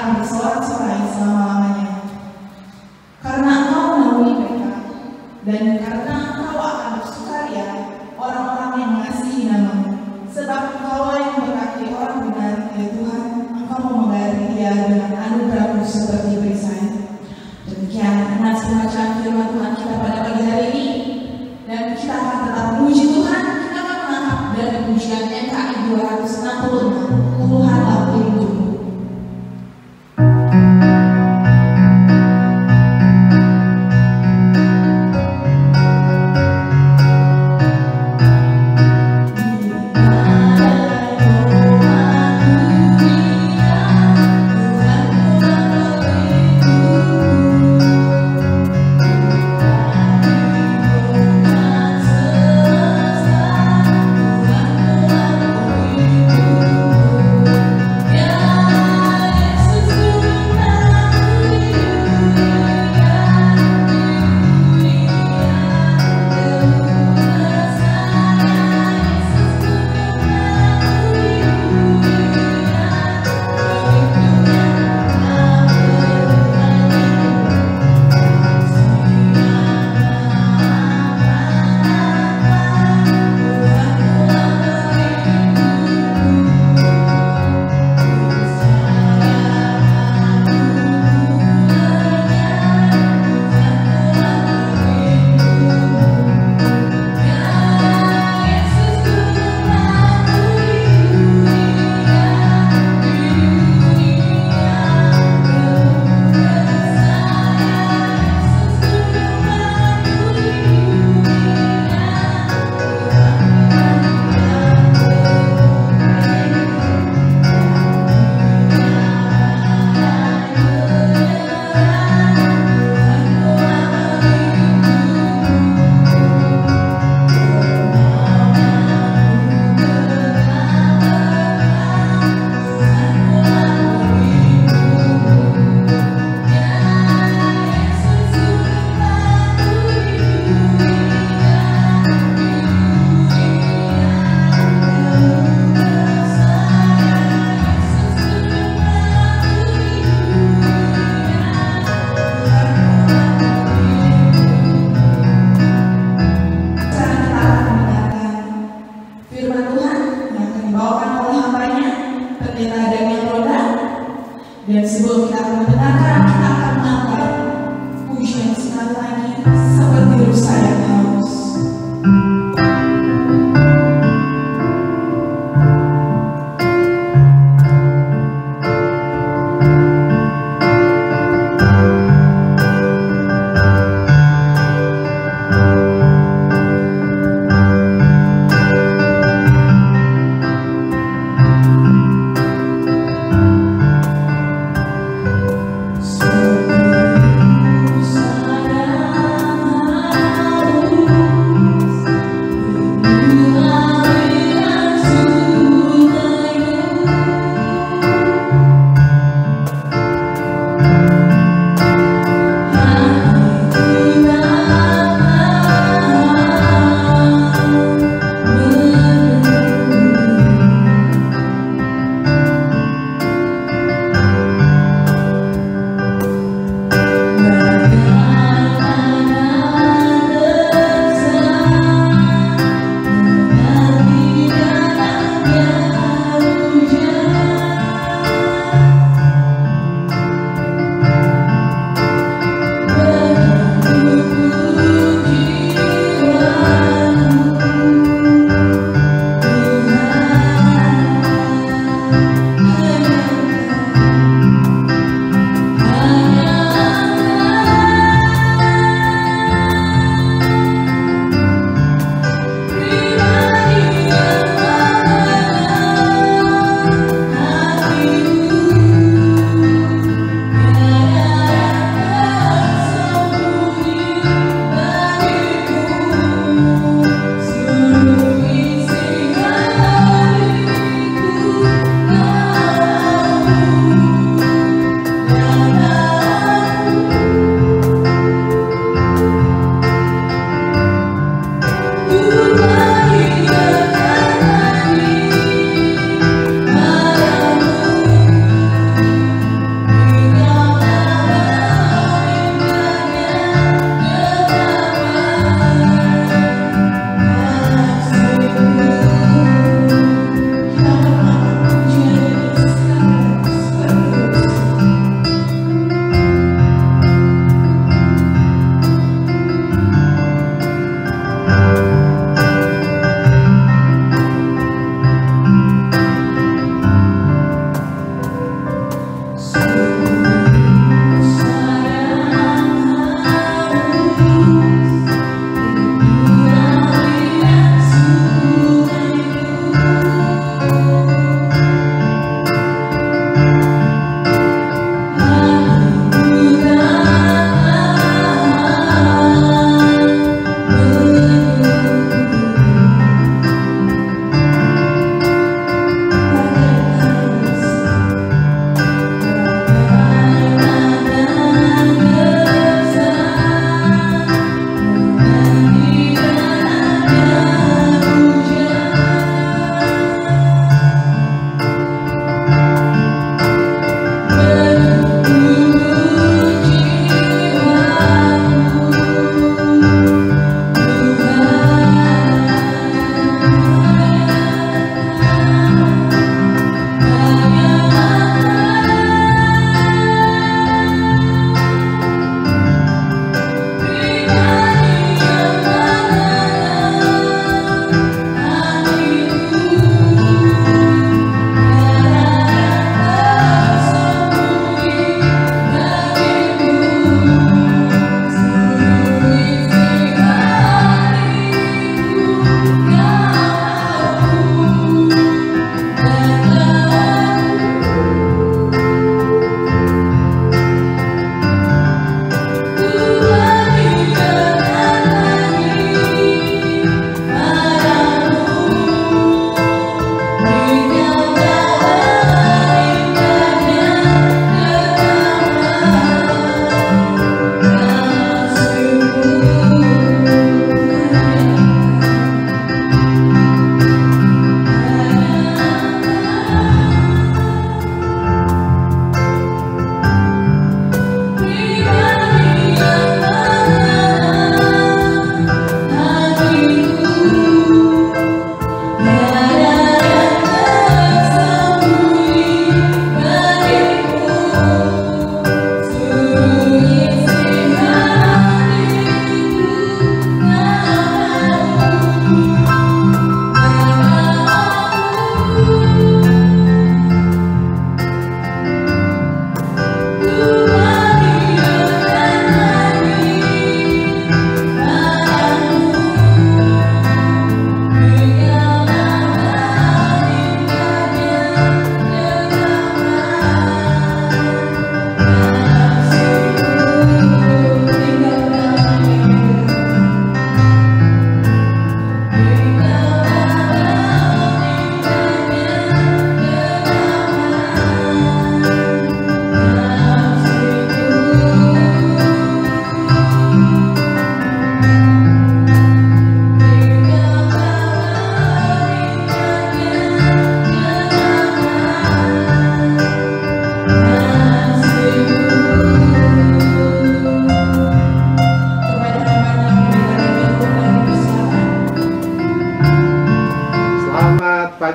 akan bersorak-sorai selama-lamanya. Karena Engkau menaungi mereka, dan karena Engkau akan bersukaria orang-orang yang mengasihi nama-Mu. Sebab Engkau yang memberkati orang benar, ya Tuhan, Engkau memelihara dia dengan anugerah-Mu seperti perisai. Demikian anak semacam firman Tuhan kita pada pagi hari ini, dan kita akan tetap memuji Tuhan. Kita akan menangkap dari pujian NKI 266, Tuhanlah pelindung. Dan sebelum kita akan mendengarkan, kita akan mengangkat pujian sekali lagi seperti rusa yang haus. Sayang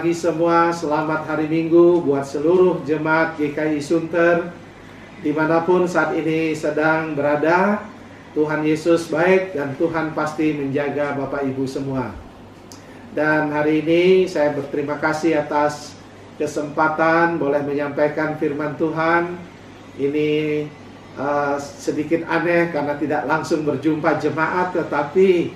pagi semua, selamat hari Minggu buat seluruh jemaat GKI Sunter dimanapun saat ini sedang berada. Tuhan Yesus baik dan Tuhan pasti menjaga Bapak Ibu semua. Dan hari ini saya berterima kasih atas kesempatan boleh menyampaikan firman Tuhan. Ini sedikit aneh karena tidak langsung berjumpa jemaat, tetapi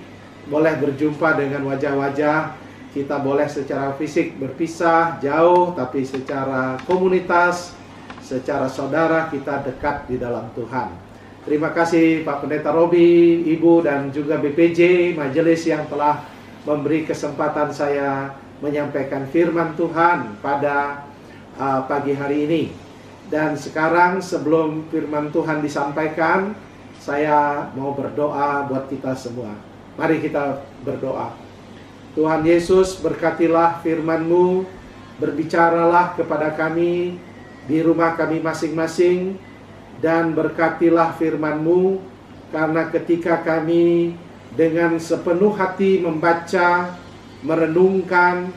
boleh berjumpa dengan wajah-wajah. Kita boleh secara fisik berpisah jauh, tapi secara komunitas, secara saudara kita dekat di dalam Tuhan. Terima kasih Pak Pendeta Robi, Ibu dan juga BPJ Majelis yang telah memberi kesempatan saya menyampaikan firman Tuhan pada pagi hari ini. Dan sekarang sebelum firman Tuhan disampaikan, saya mau berdoa buat kita semua. Mari kita berdoa. Tuhan Yesus, berkatilah firman-Mu, berbicaralah kepada kami di rumah kami masing-masing, dan berkatilah firman-Mu, karena ketika kami dengan sepenuh hati membaca, merenungkan,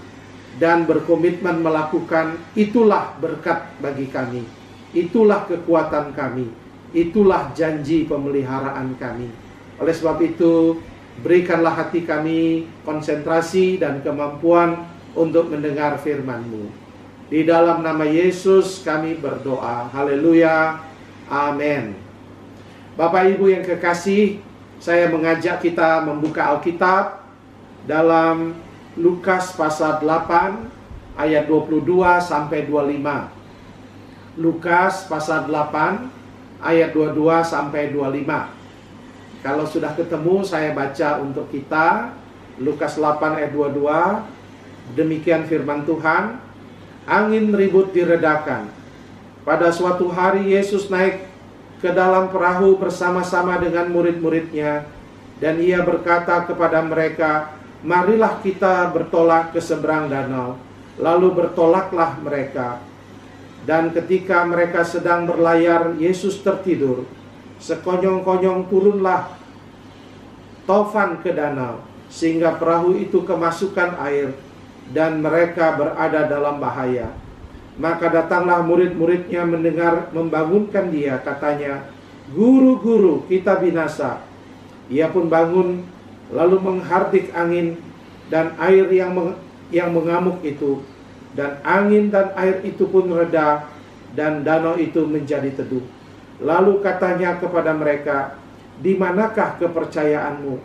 dan berkomitmen melakukan, itulah berkat bagi kami, itulah kekuatan kami, itulah janji pemeliharaan kami. Oleh sebab itu, berikanlah hati kami konsentrasi dan kemampuan untuk mendengar firman-Mu. Di dalam nama Yesus kami berdoa. Haleluya. Amin. Bapak Ibu yang kekasih, saya mengajak kita membuka Alkitab dalam Lukas pasal 8 ayat 22 sampai 25. Lukas pasal 8 ayat 22 sampai 25. Kalau sudah ketemu, saya baca untuk kita. Lukas 8 ayat 22. Demikian firman Tuhan. Angin ribut diredakan. Pada suatu hari Yesus naik ke dalam perahu bersama-sama dengan murid-muridnya. Dan ia berkata kepada mereka, marilah kita bertolak ke seberang danau. Lalu bertolaklah mereka. Dan ketika mereka sedang berlayar, Yesus tertidur. Sekonyong-konyong turunlah tofan ke danau, sehingga perahu itu kemasukan air, dan mereka berada dalam bahaya. Maka datanglah murid-muridnya mendengar, membangunkan dia, katanya, Guru, Guru, kita binasa. Ia pun bangun, lalu menghardik angin dan air yang mengamuk itu, dan angin dan air itu pun reda, dan danau itu menjadi teduh. Lalu katanya kepada mereka, di manakah kepercayaanmu?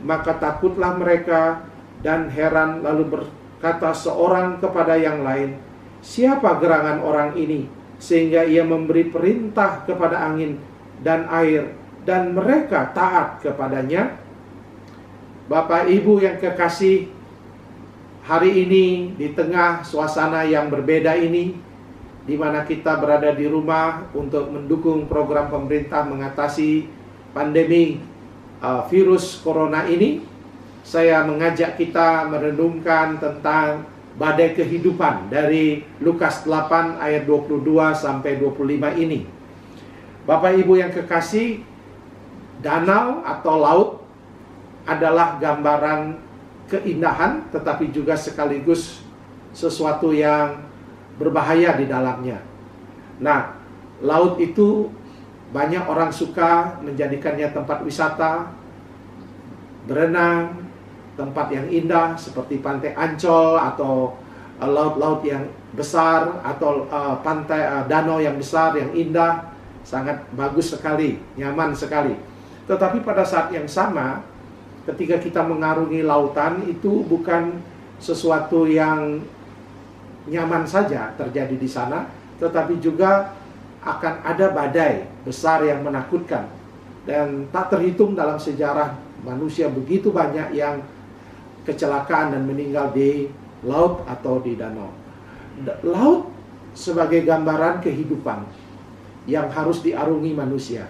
Maka takutlah mereka dan heran, lalu berkata seorang kepada yang lain, siapa gerangan orang ini sehingga ia memberi perintah kepada angin dan air dan mereka taat kepadanya? Bapak Ibu yang kekasih, hari ini di tengah suasana yang berbeda ini, di mana kita berada di rumah untuk mendukung program pemerintah mengatasi pandemi virus corona ini, saya mengajak kita merenungkan tentang badai kehidupan dari Lukas 8 ayat 22 sampai 25 ini. Bapak Ibu yang kekasih, danau atau laut adalah gambaran keindahan, tetapi juga sekaligus sesuatu yang berbahaya di dalamnya. Nah, laut itu banyak orang suka menjadikannya tempat wisata, berenang, tempat yang indah seperti Pantai Ancol atau laut-laut yang besar atau pantai danau yang besar yang indah, sangat bagus sekali, nyaman sekali. Tetapi pada saat yang sama, ketika kita mengarungi lautan, itu bukan sesuatu yang nyaman saja terjadi di sana, tetapi juga akan ada badai besar yang menakutkan. Dan tak terhitung dalam sejarah manusia begitu banyak yang kecelakaan dan meninggal di laut atau di danau. Laut sebagai gambaran kehidupan yang harus diarungi manusia.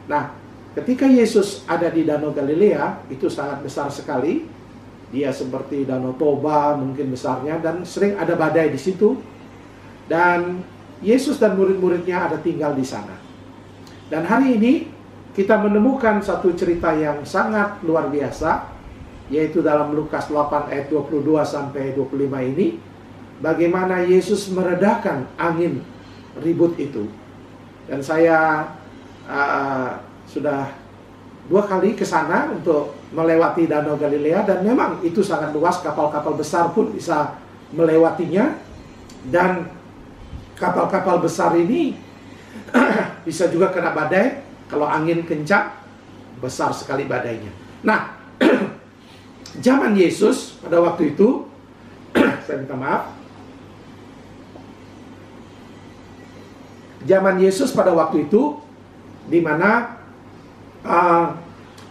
Nah, ketika Yesus ada di Danau Galilea, itu sangat besar sekali. Dia seperti Danau Toba mungkin besarnya, dan sering ada badai di situ. Dan Yesus dan murid-muridnya ada tinggal di sana. Dan hari ini kita menemukan satu cerita yang sangat luar biasa, yaitu dalam Lukas 8 ayat 22 sampai 25 ini, bagaimana Yesus meredakan angin ribut itu. Dan saya sudah 2 kali ke sana untuk melewati Danau Galilea, dan memang itu sangat luas, kapal-kapal besar pun bisa melewatinya. Dan kapal-kapal besar ini bisa juga kena badai. Kalau angin kencang, besar sekali badainya. Nah, zaman Yesus pada waktu itu, saya minta maaf, zaman Yesus pada waktu itu, di mana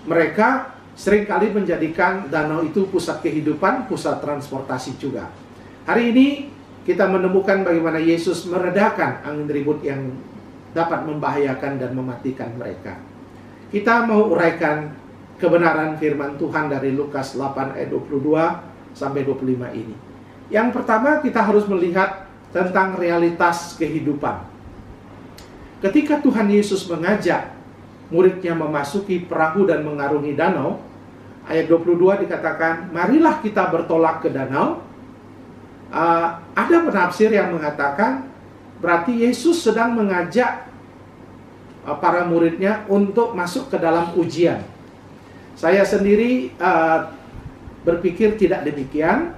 mereka seringkali menjadikan danau itu pusat kehidupan, pusat transportasi juga. Hari ini kita menemukan bagaimana Yesus meredakan angin ribut yang dapat membahayakan dan mematikan mereka. Kita mau uraikan kebenaran firman Tuhan dari Lukas 8 ayat 22 sampai 25 ini. Yang pertama, kita harus melihat tentang realitas kehidupan. Ketika Tuhan Yesus mengajak muridnya memasuki perahu dan mengarungi danau, ayat 22 dikatakan, marilah kita bertolak ke danau. Ada penafsir yang mengatakan berarti Yesus sedang mengajak para muridnya untuk masuk ke dalam ujian. Saya sendiri berpikir tidak demikian,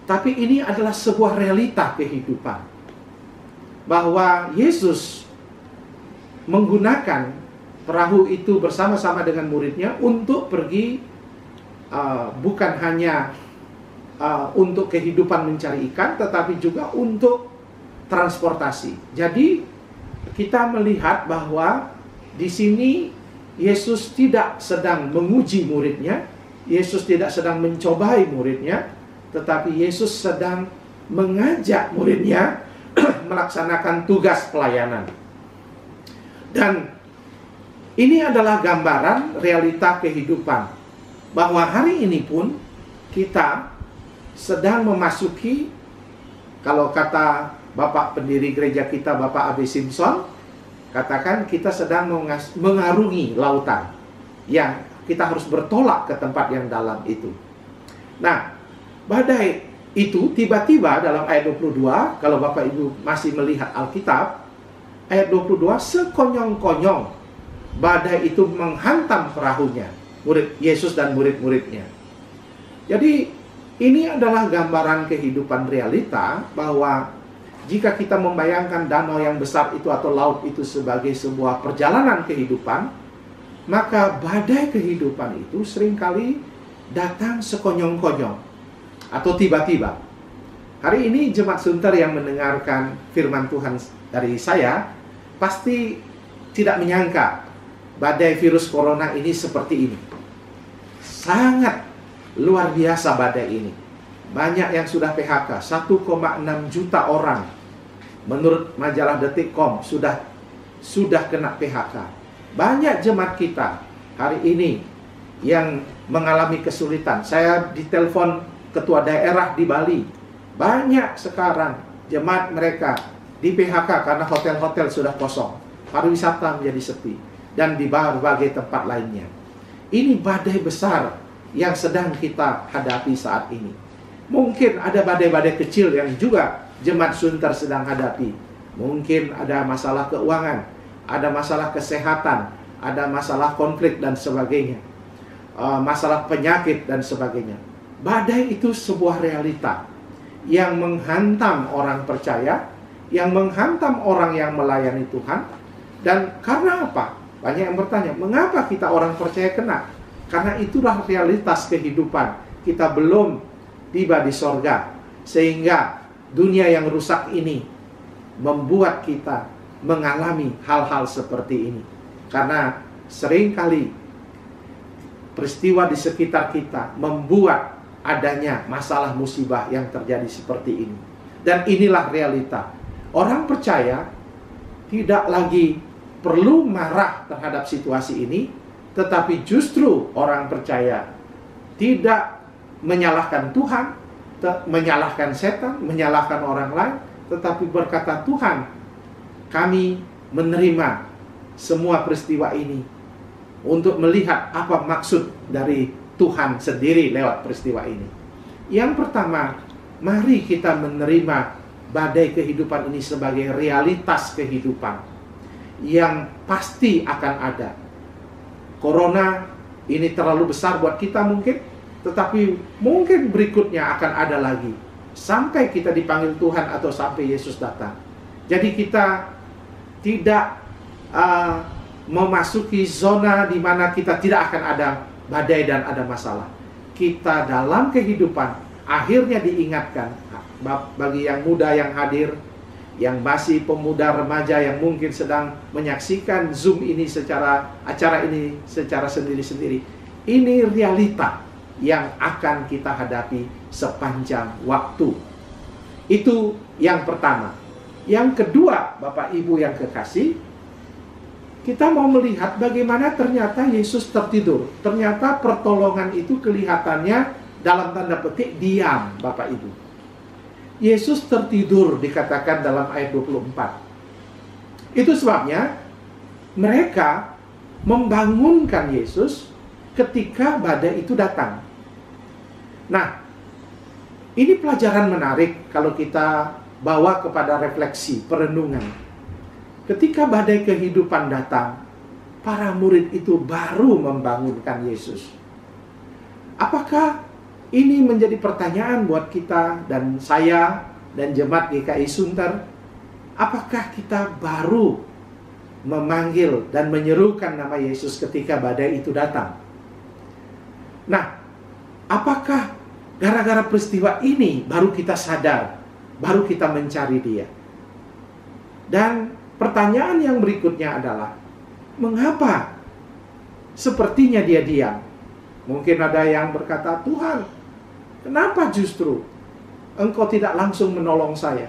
tapi ini adalah sebuah realita kehidupan, bahwa Yesus menggunakan perahu itu bersama-sama dengan muridnya untuk pergi, bukan hanya untuk kehidupan mencari ikan, tetapi juga untuk transportasi. Jadi kita melihat bahwa di sini Yesus tidak sedang menguji muridnya, Yesus tidak sedang mencobai muridnya, tetapi Yesus sedang mengajak muridnya melaksanakan tugas pelayanan. Dan ini adalah gambaran realita kehidupan, bahwa hari ini pun kita sedang memasuki, kalau kata Bapak pendiri gereja kita, Bapak A.B. Simpson, katakan kita sedang mengarungi lautan yang kita harus bertolak ke tempat yang dalam itu. Nah, badai itu tiba-tiba dalam ayat 22, kalau Bapak Ibu masih melihat Alkitab, ayat 22, sekonyong-konyong badai itu menghantam perahunya, murid Yesus dan murid-muridnya. Jadi ini adalah gambaran kehidupan realita, bahwa jika kita membayangkan danau yang besar itu atau laut itu sebagai sebuah perjalanan kehidupan, maka badai kehidupan itu seringkali datang sekonyong-konyong atau tiba-tiba. Hari ini Jemaat Sunter yang mendengarkan firman Tuhan dari saya pasti tidak menyangka badai virus corona ini seperti ini. Sangat luar biasa badai ini. Banyak yang sudah PHK, 1,6 juta orang menurut majalah Detik.com sudah kena PHK. Banyak jemaat kita hari ini yang mengalami kesulitan. Saya ditelepon ketua daerah di Bali. Banyak sekarang jemaat mereka di PHK karena hotel-hotel sudah kosong, pariwisata menjadi sepi, dan di berbagai tempat lainnya. Ini badai besar yang sedang kita hadapi saat ini. Mungkin ada badai-badai kecil yang juga Jemaat Sunter sedang hadapi. Mungkin ada masalah keuangan, ada masalah kesehatan, ada masalah konflik dan sebagainya, masalah penyakit dan sebagainya. Badai itu sebuah realita yang menghantam orang percaya, yang menghantam orang yang melayani Tuhan. Dan karena apa? Banyak yang bertanya, mengapa kita orang percaya kena? Karena itulah realitas kehidupan. Kita belum tiba di sorga, sehingga dunia yang rusak ini membuat kita mengalami hal-hal seperti ini. Karena seringkali peristiwa di sekitar kita membuat adanya masalah musibah yang terjadi seperti ini. Dan inilah realita. Orang percaya tidak lagi perlu marah terhadap situasi ini, tetapi justru orang percaya tidak menyalahkan Tuhan, menyalahkan setan, menyalahkan orang lain, tetapi berkata, Tuhan, kami menerima semua peristiwa ini untuk melihat apa maksud dari Tuhan sendiri lewat peristiwa ini. Yang pertama, mari kita menerima badai kehidupan ini sebagai realitas kehidupan yang pasti akan ada. Corona ini terlalu besar buat kita mungkin, tetapi mungkin berikutnya akan ada lagi sampai kita dipanggil Tuhan atau sampai Yesus datang. Jadi kita tidak memasuki zona di mana kita tidak akan ada badai dan ada masalah. Kita dalam kehidupan akhirnya diingatkan, bagi yang muda yang hadir, yang masih pemuda remaja yang mungkin sedang menyaksikan Zoom ini acara ini secara sendiri-sendiri. Ini realita yang akan kita hadapi sepanjang waktu. Itu yang pertama. Yang kedua, Bapak Ibu yang kekasih, kita mau melihat bagaimana ternyata Yesus tertidur. Ternyata pertolongan itu kelihatannya dalam tanda petik diam, Bapak Ibu. Yesus tertidur dikatakan dalam ayat 24. Itu sebabnya mereka membangunkan Yesus ketika badai itu datang. Nah, ini pelajaran menarik kalau kita bawa kepada refleksi, perenungan. Ketika badai kehidupan datang, para murid itu baru membangunkan Yesus. Apakah ini menjadi pertanyaan buat kita dan saya dan jemaat GKI Sunter? Apakah kita baru memanggil dan menyerukan nama Yesus ketika badai itu datang? Nah, apakah gara-gara peristiwa ini baru kita sadar, baru kita mencari Dia? Dan pertanyaan yang berikutnya adalah, mengapa sepertinya Dia diam? Mungkin ada yang berkata, Tuhan, kenapa justru Engkau tidak langsung menolong saya?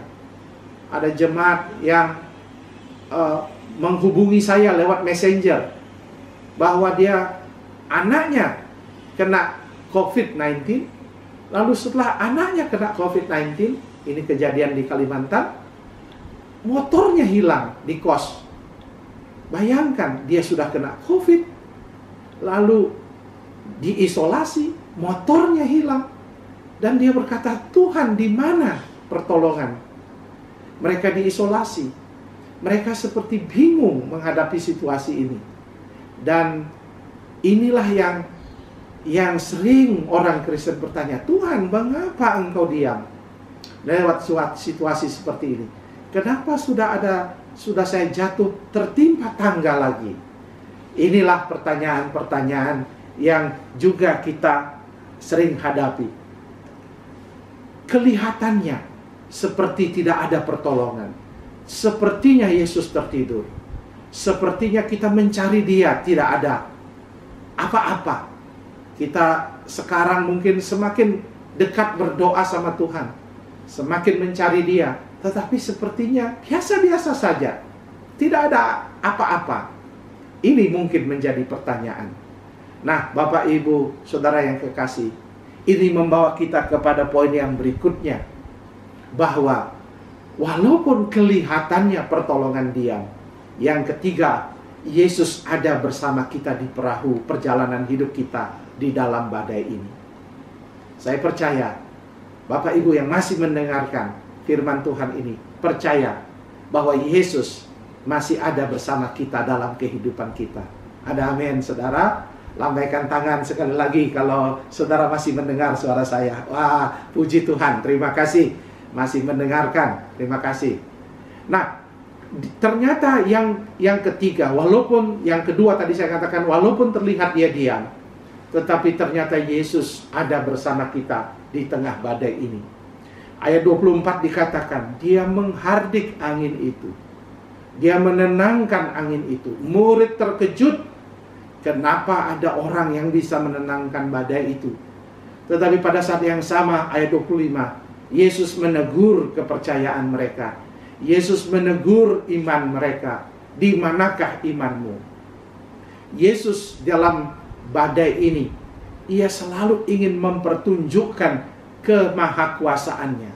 Ada jemaat yang menghubungi saya lewat messenger bahwa dia anaknya kena COVID-19. Lalu setelah anaknya kena COVID-19, ini kejadian di Kalimantan, motornya hilang di kos. Bayangkan, dia sudah kena COVID, lalu diisolasi, motornya hilang. Dan dia berkata, Tuhan, di mana pertolongan? Mereka diisolasi. Mereka seperti bingung menghadapi situasi ini. Dan inilah yang sering orang Kristen bertanya, Tuhan, mengapa Engkau diam lewat situasi seperti ini? Kenapa sudah saya jatuh tertimpa tangga lagi? Inilah pertanyaan-pertanyaan yang juga kita sering hadapi. Kelihatannya seperti tidak ada pertolongan. Sepertinya Yesus tertidur. Sepertinya kita mencari Dia, tidak ada apa-apa. Kita sekarang mungkin semakin dekat berdoa sama Tuhan, semakin mencari Dia, tetapi sepertinya biasa-biasa saja. Tidak ada apa-apa. Ini mungkin menjadi pertanyaan. Nah, Bapak, Ibu, Saudara yang kekasih, ini membawa kita kepada poin yang berikutnya, bahwa walaupun kelihatannya pertolongan diam, yang ketiga, Yesus ada bersama kita di perahu perjalanan hidup kita di dalam badai ini. Saya percaya, Bapak Ibu yang masih mendengarkan firman Tuhan ini, percaya bahwa Yesus masih ada bersama kita dalam kehidupan kita. Ada amin, saudara? Lambaikan tangan sekali lagi kalau saudara masih mendengar suara saya. Wah, puji Tuhan, terima kasih masih mendengarkan, terima kasih. Nah, ternyata yang ketiga, walaupun yang kedua tadi saya katakan, walaupun terlihat dia diam, tetapi ternyata Yesus ada bersama kita di tengah badai ini. Ayat 24 dikatakan, Dia menghardik angin itu, Dia menenangkan angin itu. Murid terkejut, kenapa ada orang yang bisa menenangkan badai itu? Tetapi pada saat yang sama, ayat 25, Yesus menegur kepercayaan mereka. Yesus menegur iman mereka. Di manakah imanmu? Yesus dalam badai ini, Ia selalu ingin mempertunjukkan kemahakuasaannya.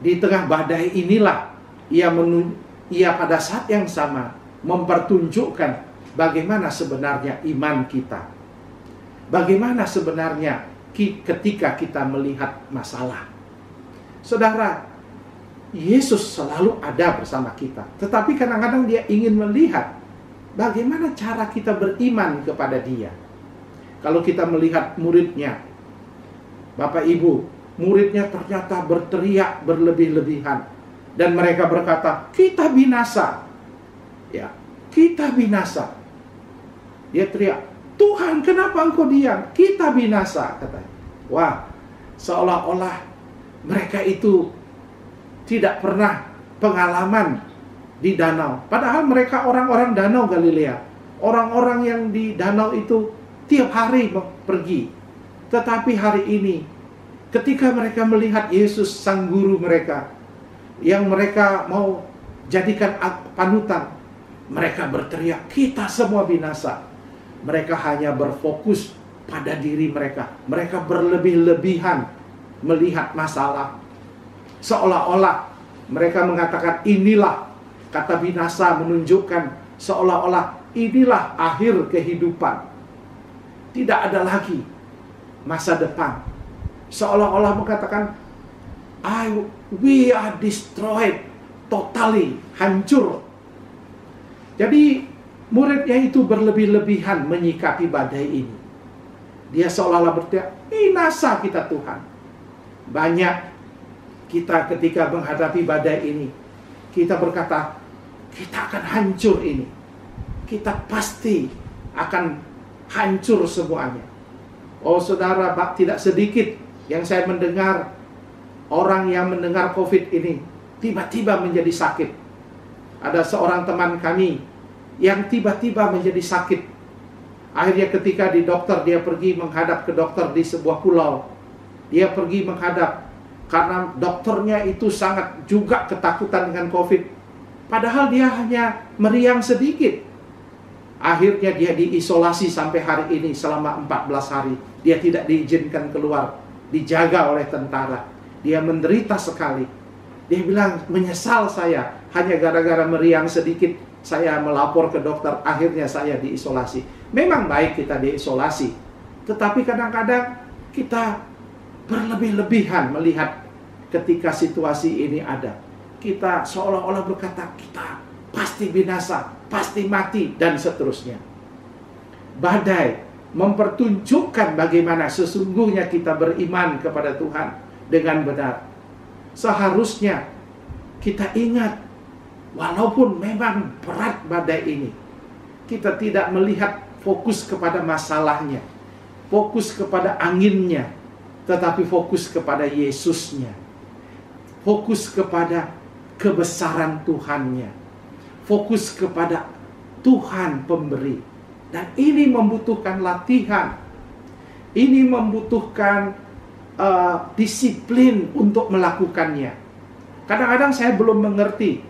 Di tengah badai inilah Ia pada saat yang sama mempertunjukkan bagaimana sebenarnya iman kita. Bagaimana sebenarnya ketika kita melihat masalah. Saudara, Yesus selalu ada bersama kita. Tetapi kadang-kadang dia ingin melihat bagaimana cara kita beriman kepada dia. Kalau kita melihat muridnya, Bapak Ibu, muridnya ternyata berteriak berlebih-lebihan. Dan mereka berkata, kita binasa. Ya, kita binasa. Dia teriak, Tuhan kenapa engkau diam? Kita binasa, katanya. Wah, seolah-olah mereka itu tidak pernah pengalaman di danau. Padahal mereka orang-orang danau Galilea. Orang-orang yang di danau itu tiap hari pergi. Tetapi hari ini, ketika mereka melihat Yesus sang guru mereka, yang mereka mau jadikan panutan, mereka berteriak, kita semua binasa. Mereka hanya berfokus pada diri mereka. Mereka berlebih-lebihan melihat masalah. Seolah-olah mereka mengatakan inilah, kata binasa menunjukkan seolah-olah inilah akhir kehidupan. Tidak ada lagi masa depan. Seolah-olah mengatakan we are destroyed, totally, hancur. Jadi muridnya itu berlebih-lebihan menyikapi badai ini. Dia seolah-olah berteriak, binasa kita Tuhan. Banyak kita ketika menghadapi badai ini, kita berkata, kita akan hancur ini. Kita pasti akan hancur semuanya. Oh saudara, tidak sedikit yang saya mendengar orang yang mendengar COVID ini tiba-tiba menjadi sakit. Ada seorang teman kami yang tiba-tiba menjadi sakit. Akhirnya ketika di dokter, dia pergi menghadap ke dokter di sebuah pulau. Dia pergi menghadap karena dokternya itu sangat juga ketakutan dengan COVID. Padahal dia hanya meriang sedikit. Akhirnya dia diisolasi sampai hari ini selama 14 hari. Dia tidak diizinkan keluar, dijaga oleh tentara. Dia menderita sekali. Dia bilang, menyesal saya, hanya gara-gara meriang sedikit saya melapor ke dokter, akhirnya saya diisolasi. Memang baik kita diisolasi, tetapi kadang-kadang kita berlebih-lebihan melihat ketika situasi ini ada. Kita seolah-olah berkata, kita pasti binasa, pasti mati, dan seterusnya. Badai mempertunjukkan bagaimana sesungguhnya kita beriman kepada Tuhan dengan benar. Seharusnya kita ingat, walaupun memang berat badai ini, kita tidak melihat fokus kepada masalahnya, fokus kepada anginnya, tetapi fokus kepada Yesusnya, fokus kepada kebesaran Tuhannya, fokus kepada Tuhan pemberi. Dan ini membutuhkan latihan, ini membutuhkan disiplin untuk melakukannya. Kadang-kadang saya belum mengerti,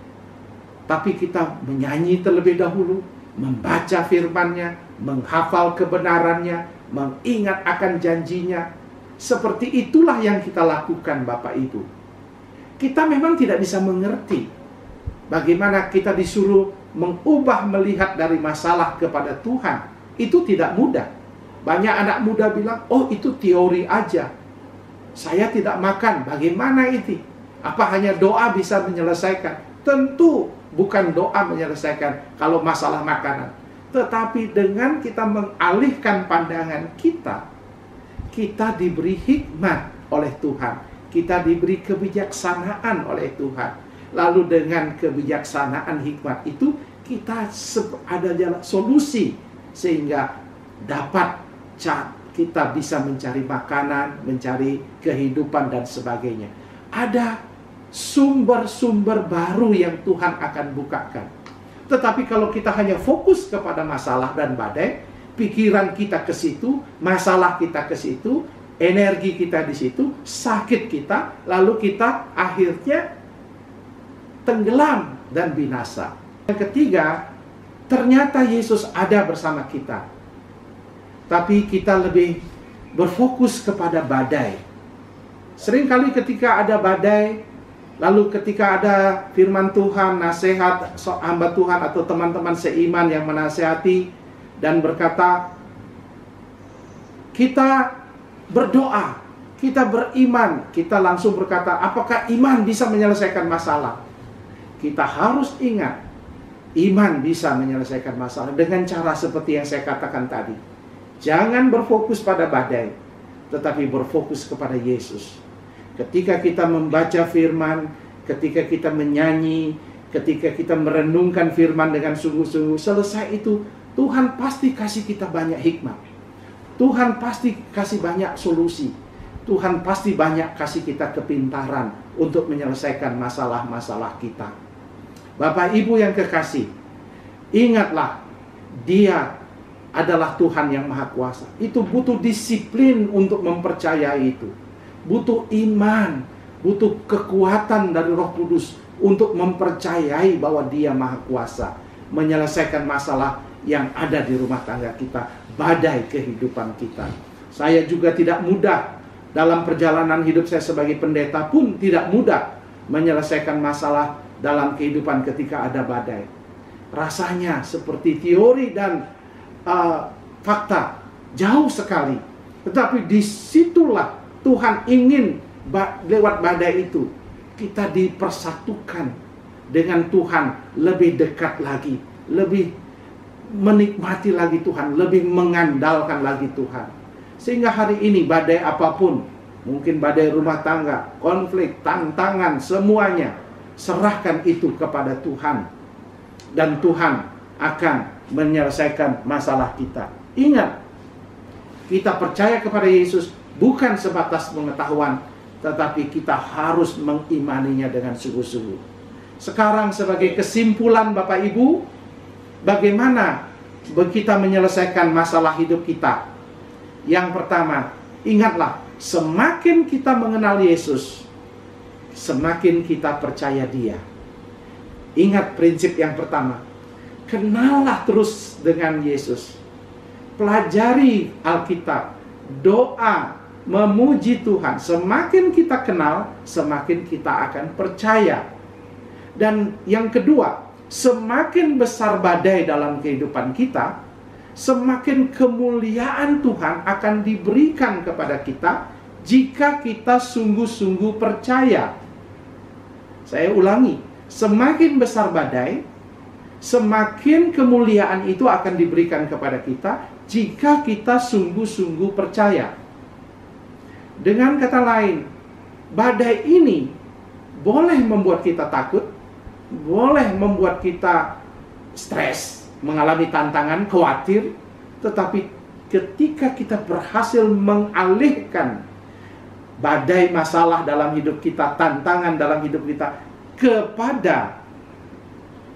tapi kita menyanyi terlebih dahulu, membaca firman-Nya, menghafal kebenarannya, mengingat akan janjinya. Seperti itulah yang kita lakukan, Bapak Ibu. Kita memang tidak bisa mengerti bagaimana kita disuruh mengubah melihat dari masalah kepada Tuhan. Itu tidak mudah. Banyak anak muda bilang, oh itu teori aja. Saya tidak makan, bagaimana itu? Apa hanya doa bisa menyelesaikan? Tentu bukan doa menyelesaikan kalau masalah makanan. Tetapi dengan kita mengalihkan pandangan kita, kita diberi hikmat oleh Tuhan. Kita diberi kebijaksanaan oleh Tuhan. Lalu dengan kebijaksanaan hikmat itu, kita ada jalan solusi. Sehingga dapat kita bisa mencari makanan, mencari kehidupan dan sebagainya. Ada sumber-sumber baru yang Tuhan akan bukakan. Tetapi kalau kita hanya fokus kepada masalah dan badai, pikiran kita ke situ, masalah kita ke situ, energi kita di situ, sakit kita, lalu kita akhirnya tenggelam dan binasa. Yang ketiga, ternyata Yesus ada bersama kita. Tapi kita lebih berfokus kepada badai. Seringkali ketika ada badai, lalu ketika ada firman Tuhan, nasihat hamba Tuhan atau teman-teman seiman yang menasihati dan berkata, kita berdoa Kita beriman, kita langsung berkata, apakah iman bisa menyelesaikan masalah? Kita harus ingat, iman bisa menyelesaikan masalah dengan cara seperti yang saya katakan tadi. Jangan berfokus pada badai, tetapi berfokus kepada Yesus. Ketika kita membaca firman, ketika kita menyanyi, ketika kita merenungkan firman dengan sungguh-sungguh, selesai itu, Tuhan pasti kasih kita banyak hikmat. Tuhan pasti kasih banyak solusi. Tuhan pasti banyak kasih kita kepintaran untuk menyelesaikan masalah-masalah kita. Bapak Ibu yang kekasih, ingatlah, Dia adalah Tuhan yang Maha Kuasa. Itu butuh disiplin untuk mempercayai itu. Butuh iman, butuh kekuatan dari Roh Kudus untuk mempercayai bahwa Dia Maha Kuasa menyelesaikan masalah yang ada di rumah tangga kita, badai kehidupan kita. Saya juga tidak mudah dalam perjalanan hidup saya sebagai pendeta pun tidak mudah menyelesaikan masalah dalam kehidupan ketika ada badai. Rasanya seperti teori dan fakta jauh sekali. Tetapi disitulah Tuhan ingin lewat badai itu kita dipersatukan dengan Tuhan lebih dekat lagi, lebih menikmati lagi Tuhan, lebih mengandalkan lagi Tuhan. Sehingga hari ini badai apapun, mungkin badai rumah tangga, konflik, tantangan, semuanya, serahkan itu kepada Tuhan. Dan Tuhan akan menyelesaikan masalah kita. Ingat, kita percaya kepada Yesus bukan sebatas pengetahuan, tetapi kita harus mengimaninya dengan sungguh-sungguh. Sekarang sebagai kesimpulan Bapak Ibu, bagaimana kita menyelesaikan masalah hidup kita? Yang pertama, ingatlah, semakin kita mengenal Yesus, semakin kita percaya Dia. Ingat prinsip yang pertama, kenallah terus dengan Yesus. Pelajari Alkitab, doa, memuji Tuhan. Semakin kita kenal, semakin kita akan percaya. Dan yang kedua, semakin besar badai dalam kehidupan kita, semakin kemuliaan Tuhan akan diberikan kepada kita jika kita sungguh-sungguh percaya. Saya ulangi, semakin besar badai, semakin kemuliaan itu akan diberikan kepada kita jika kita sungguh-sungguh percaya. Dengan kata lain, badai ini boleh membuat kita takut, boleh membuat kita stres, mengalami tantangan, khawatir. Tetapi ketika kita berhasil mengalihkan badai masalah dalam hidup kita, tantangan dalam hidup kita kepada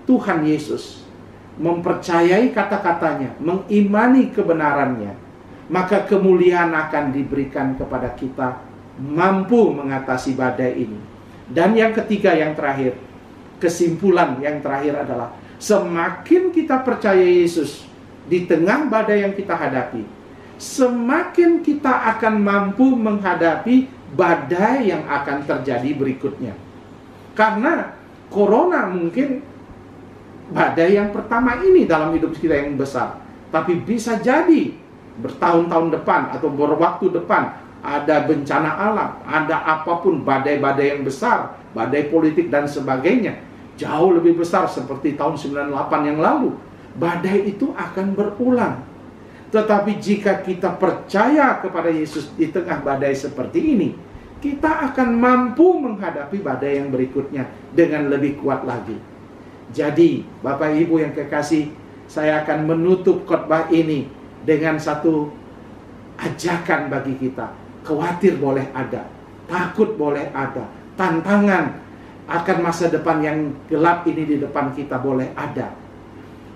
Tuhan Yesus, mempercayai kata-katanya, mengimani kebenarannya, maka kemuliaan akan diberikan kepada kita, mampu mengatasi badai ini. Dan yang ketiga, yang terakhir, kesimpulan yang terakhir adalah semakin kita percaya Yesus di tengah badai yang kita hadapi, semakin kita akan mampu menghadapi badai yang akan terjadi berikutnya. Karena corona mungkin badai yang pertama ini dalam hidup kita yang besar, tapi bisa jadi bertahun-tahun depan atau berwaktu depan ada bencana alam, ada apapun, badai-badai yang besar, badai politik dan sebagainya, jauh lebih besar seperti tahun 98 yang lalu. Badai itu akan berulang. Tetapi jika kita percaya kepada Yesus di tengah badai seperti ini, kita akan mampu menghadapi badai yang berikutnya dengan lebih kuat lagi. Jadi, Bapak Ibu yang kekasih, saya akan menutup khotbah ini dengan satu ajakan bagi kita. Khawatir boleh ada, takut boleh ada, tantangan akan masa depan yang gelap ini di depan kita boleh ada.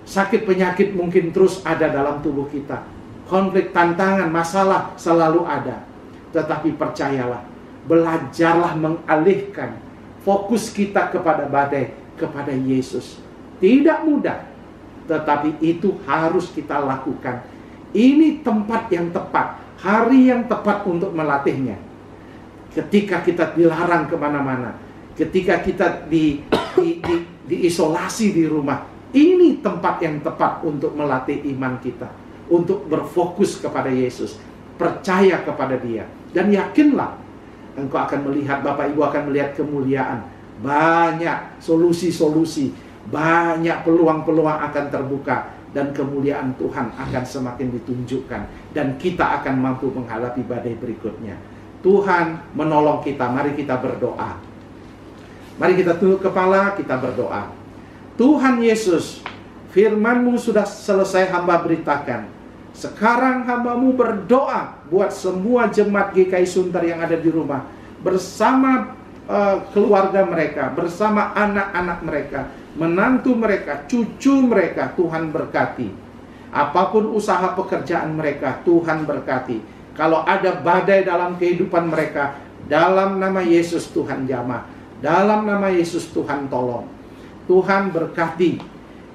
Sakit penyakit mungkin terus ada dalam tubuh kita. Konflik, tantangan, masalah selalu ada. Tetapi percayalah, belajarlah mengalihkan fokus kita kepada badai, kepada Yesus. Tidak mudah, tetapi itu harus kita lakukan. Ini tempat yang tepat, hari yang tepat untuk melatihnya. Ketika kita dilarang kemana-mana, ketika kita diisolasi di rumah, ini tempat yang tepat untuk melatih iman kita, untuk berfokus kepada Yesus. percaya kepada Dia. Dan yakinlah, engkau akan melihat, Bapak Ibu akan melihat kemuliaan. Banyak solusi-solusi, banyak peluang-peluang akan terbuka, dan kemuliaan Tuhan akan semakin ditunjukkan, dan kita akan mampu menghadapi badai berikutnya. Tuhan menolong kita. Mari kita berdoa. Mari kita tunduk kepala, kita berdoa. Tuhan Yesus, firman-Mu sudah selesai hamba beritakan. Sekarang hamba-Mu berdoa buat semua jemaat GKI Sunter yang ada di rumah, bersama keluarga mereka, bersama anak-anak mereka, menantu mereka, cucu mereka. Tuhan berkati. Apapun usaha pekerjaan mereka, Tuhan berkati. Kalau ada badai dalam kehidupan mereka, dalam nama Yesus Tuhan jamah. Dalam nama Yesus Tuhan tolong. Tuhan berkati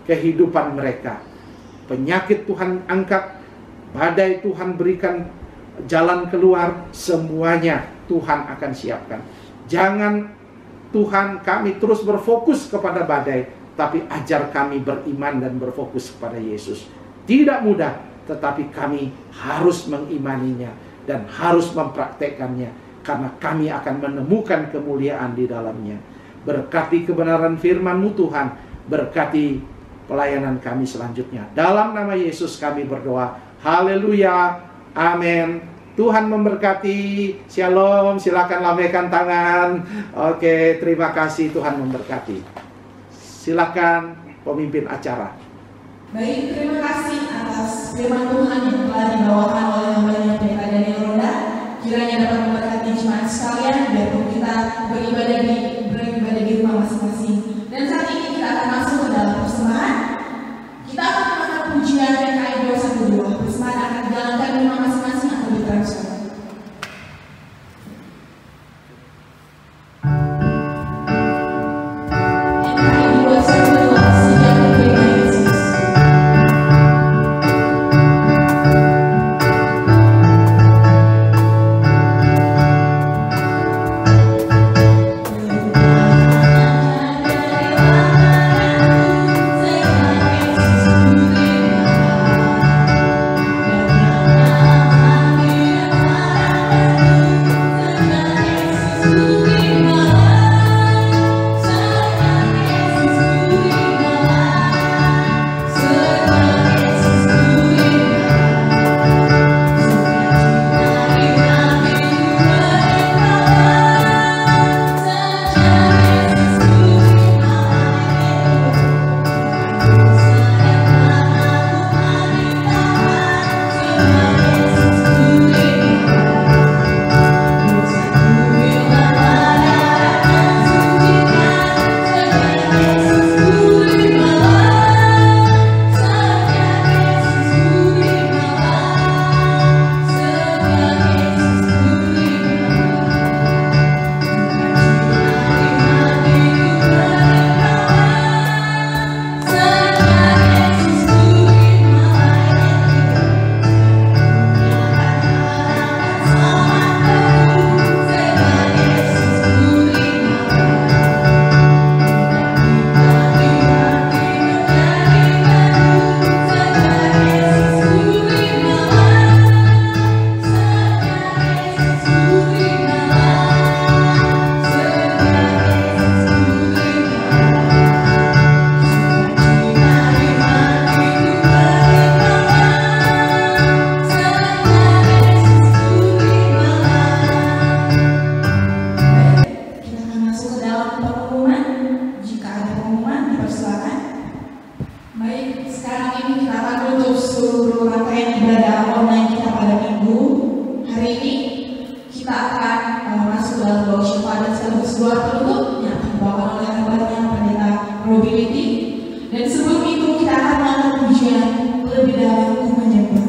kehidupan mereka. Penyakit Tuhan angkat, badai Tuhan berikan jalan keluar, semuanya Tuhan akan siapkan. Jangan Tuhan kami terus berfokus kepada badai, tapi ajar kami beriman dan berfokus kepada Yesus. Tidak mudah, tetapi kami harus mengimaninya dan harus mempraktekannya, karena kami akan menemukan kemuliaan di dalamnya. Berkati kebenaran firman-Mu Tuhan, berkati pelayanan kami selanjutnya. Dalam nama Yesus kami berdoa. Haleluya, amin. Tuhan memberkati. Shalom. Silakan lambaikan tangan. Oke, terima kasih. Tuhan memberkati. Silakan pemimpin acara. Baik, terima kasih atas firman Tuhan yang telah dibawakan oleh hamba-Nya Pendeta Daniel Ronda. Kiranya dapat memberkati jemaat sekalian, biarpun kita beribadah di rumah masing-masing. Dan saat ini kita akan masuk ke dalam persembahan. Kita akan melakukan pujian GKI 212. Persembahan akan dijalankan di rumah masing-masing atau di transfer. Dan sebelum itu kita akan melakukan pujian lebih dalam untuk menyembah.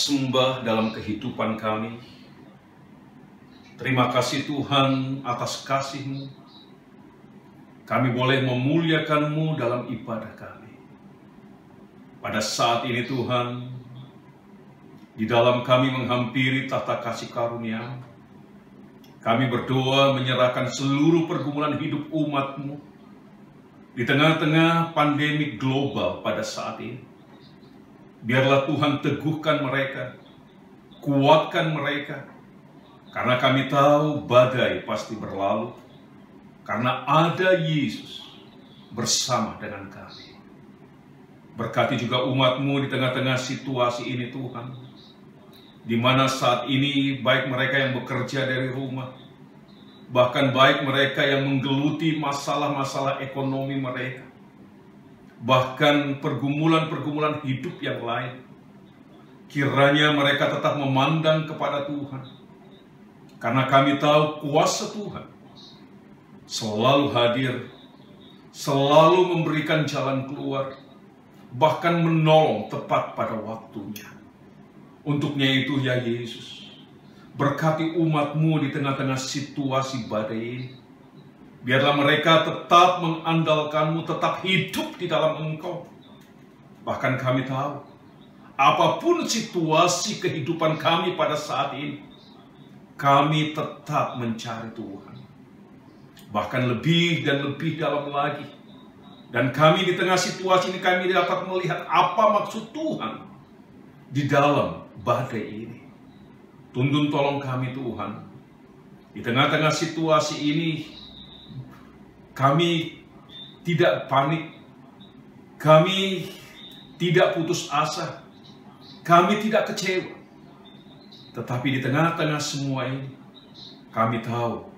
sembah dalam kehidupan kami. Terima kasih Tuhan atas kasih-Mu. Kami boleh memuliakan-Mu dalam ibadah kami. Pada saat ini Tuhan, di dalam kami menghampiri tahta kasih karunia, kami berdoa menyerahkan seluruh pergumulan hidup umat-Mu di tengah-tengah pandemi global pada saat ini. Biarlah Tuhan teguhkan mereka, kuatkan mereka, karena kami tahu badai pasti berlalu, karena ada Yesus bersama dengan kami. Berkati juga umat-Mu di tengah-tengah situasi ini Tuhan, di mana saat ini baik mereka yang bekerja dari rumah, bahkan baik mereka yang menggeluti masalah-masalah ekonomi mereka, bahkan pergumulan-pergumulan hidup yang lain, kiranya mereka tetap memandang kepada Tuhan, karena kami tahu kuasa Tuhan selalu hadir, selalu memberikan jalan keluar, bahkan menolong tepat pada waktunya. Untuknya itu ya Yesus, berkati umat-Mu di tengah-tengah situasi badai ini. Biarlah mereka tetap mengandalkan-Mu, tetap hidup di dalam Engkau. Bahkan kami tahu, apapun situasi kehidupan kami pada saat ini, kami tetap mencari Tuhan. Bahkan lebih dan lebih dalam lagi. Dan kami di tengah situasi ini, kami dapat melihat apa maksud Tuhan di dalam badai ini. Tuntun tolong kami Tuhan. Di tengah-tengah situasi ini, kami tidak panik, kami tidak putus asa, kami tidak kecewa. Tetapi di tengah-tengah semua ini, kami tahu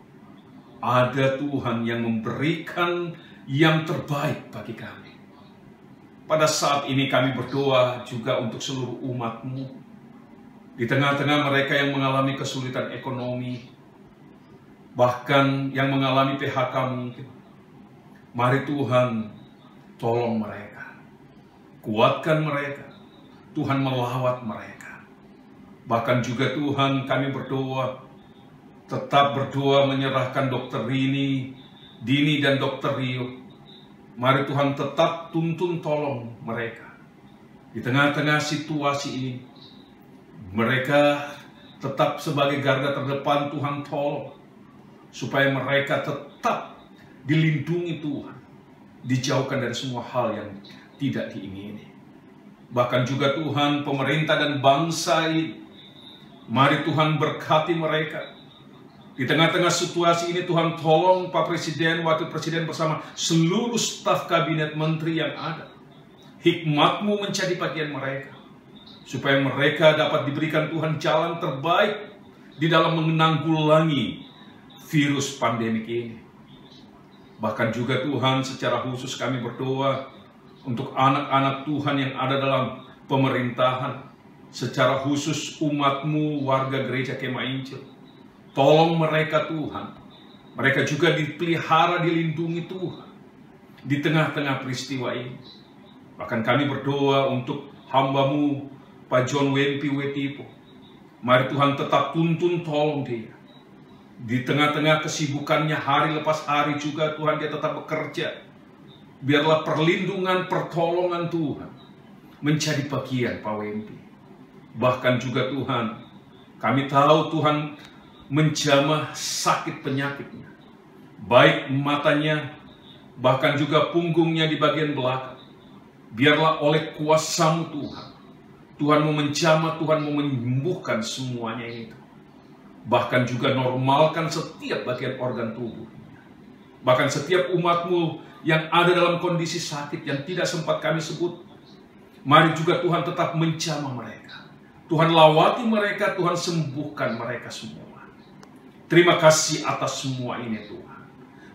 ada Tuhan yang memberikan yang terbaik bagi kami. Pada saat ini kami berdoa juga untuk seluruh umat-Mu. Di tengah-tengah mereka yang mengalami kesulitan ekonomi, bahkan yang mengalami PHK mungkin. Mari Tuhan, tolong mereka. Kuatkan mereka. Tuhan melawat mereka. Bahkan juga Tuhan, kami berdoa, tetap berdoa menyerahkan Dr. Dini dan Dr. Rio. Mari Tuhan tetap tuntun tolong mereka. Di tengah-tengah situasi ini, mereka tetap sebagai garda terdepan. Tuhan tolong, supaya mereka tetap dilindungi Tuhan, dijauhkan dari semua hal yang tidak diingini. Bahkan juga Tuhan, pemerintah dan bangsa ini, mari Tuhan berkati mereka. Di tengah-tengah situasi ini Tuhan tolong Pak Presiden, Wakil Presiden bersama seluruh staf kabinet menteri yang ada. Hikmat-Mu menjadi bagian mereka, supaya mereka dapat diberikan Tuhan jalan terbaik di dalam menanggulangi virus pandemik ini. Bahkan juga Tuhan, secara khusus kami berdoa untuk anak-anak Tuhan yang ada dalam pemerintahan, secara khusus umat-Mu, warga gereja Kemah Injil. Tolong mereka Tuhan, mereka juga dipelihara, dilindungi Tuhan di tengah-tengah peristiwa ini. Bahkan kami berdoa untuk hamba-Mu Pak John Wempi Wetipo. Mari Tuhan tetap tuntun tolong dia. Di tengah-tengah kesibukannya hari lepas hari juga Tuhan, dia tetap bekerja. Biarlah perlindungan, pertolongan Tuhan menjadi bagian Pak Wempi. Bahkan juga Tuhan, kami tahu Tuhan menjamah sakit penyakitnya, baik matanya, bahkan juga punggungnya di bagian belakang. Biarlah oleh kuasa-Mu Tuhan, Tuhan mau menjamah, Tuhan mau menyembuhkan semuanya itu. Bahkan juga normalkan setiap bagian organ tubuh. Bahkan setiap umat-Mu yang ada dalam kondisi sakit yang tidak sempat kami sebut, mari juga Tuhan tetap menjamah mereka. Tuhan lawati mereka, Tuhan sembuhkan mereka semua. Terima kasih atas semua ini Tuhan.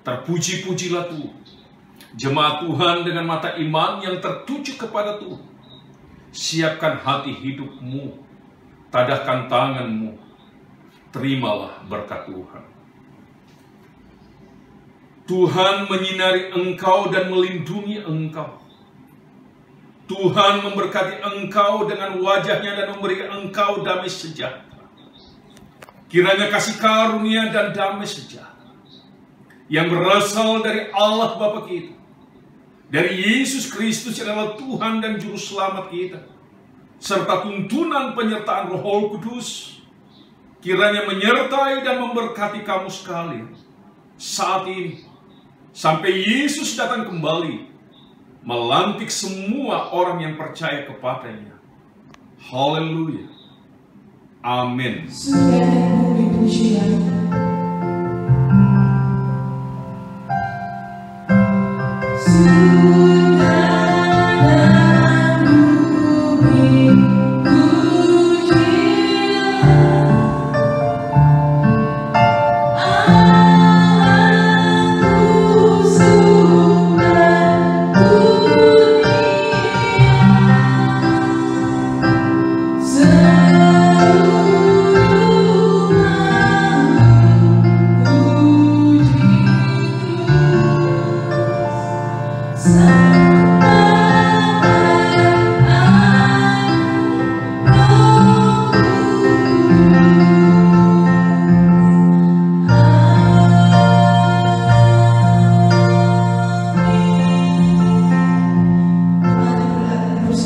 Terpuji-pujilah Tuhan. Jemaat Tuhan dengan mata iman yang tertuju kepada Tuhan. Siapkan hati hidup-Mu. Tadahkan tangan-Mu. Terimalah berkat Tuhan. Tuhan menyinari engkau dan melindungi engkau. Tuhan memberkati engkau dengan wajahnya dan memberi engkau damai sejahtera. Kiranya kasih karunia dan damai sejahtera yang berasal dari Allah Bapa kita, dari Yesus Kristus yang adalah Tuhan dan Juru Selamat kita, serta tuntunan penyertaan Roh Kudus, kiranya menyertai dan memberkati kamu sekalian saat ini, sampai Yesus datang kembali, melantik semua orang yang percaya kepadanya. Haleluya. Amin. Surga dan bumi pujian.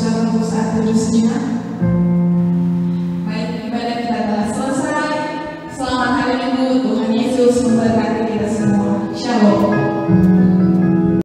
Saat terusnya